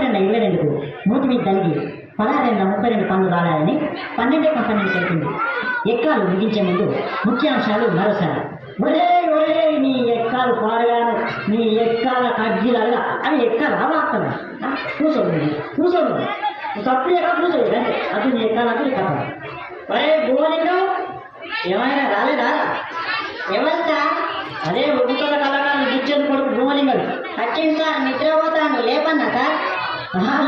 22 22 మూతి మీద తలిగి 16 32 పనులు రాలని 12 అవుతుంది. ఎక్కాలు ముగించే ముందు ముఖ్యాంశాలు మరోసారి. ఒరే ఒరే నీ ఎక్కాలు పాడగాను, నీ ఎక్కాల కడ్జీలాగా అవి ఎక్కాలు అవాస్తవం. కూర్చోండి కూర్చోండి తప్పులేక కూర్చోండి అంటే అది నీ ఎక్కాలు అది కథ. ఒరే భూలింగం ఏమైనా రాలేదా? ఎవరితా? అదే ఉడుకుల కళాకారులు గిచ్చేది కొడుకు భూమలింగం. వచ్చింది సార్, నిద్రపోతాను లేపన్నా సార్.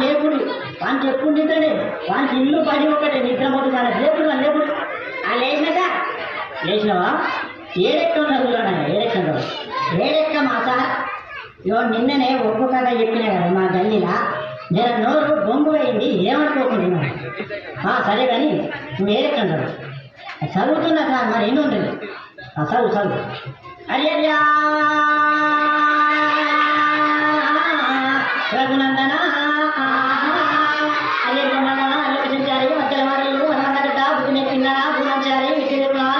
లేపుడు వానికి ఎప్పుడు నిద్రనే, వానికి ఇల్లు పడి ఒకటే నిద్రపోతు సార్. లేపుడు అని లేపుడు. లేచిన సార్. లేచినావా? ఏడెక్కం చదువులోనా? ఏడెక్కమా సార్? ఇగో నిన్ననే ఒక్కొక్కగా చెప్పినా కదా మా గల్లీలా నేను నోరు బొంగు అయింది, ఏమనుకోకుంటున్నాను. సరే కానీ నువ్వు ఏడెక్కం చదువు. చదువుతున్నా సార్, మరి ఎన్ని ఉంటుంది? చదువు. అయ్యా రఘునందన అయ్యే అల్లెపించారు మధ్యల వారిలు వనగడ్డ బుద్ధిని తిన్నారా భూమంచారి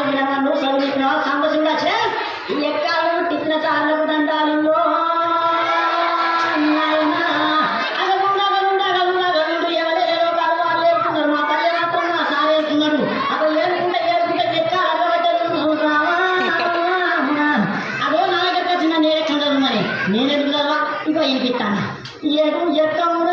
వినమన్ను సౌనికున్నా సాంబశివుడా ఈ ఎక్కాలు టిక్కిన సార్లకు దండాలు ఎవరేదో కాదు వాళ్ళు వేస్తున్నారు. మా పల్లె మాత్రం మా సార్ వేస్తున్నాడు. అక్కడ ఏడుకుంటే ఎక్కాలు అదో నా దగ్గరకు వచ్చిన నేనెక్కడ చదువుమని నేనెందుకు చదవా? ఇగో వినిపిస్తాను. ఎక్కమున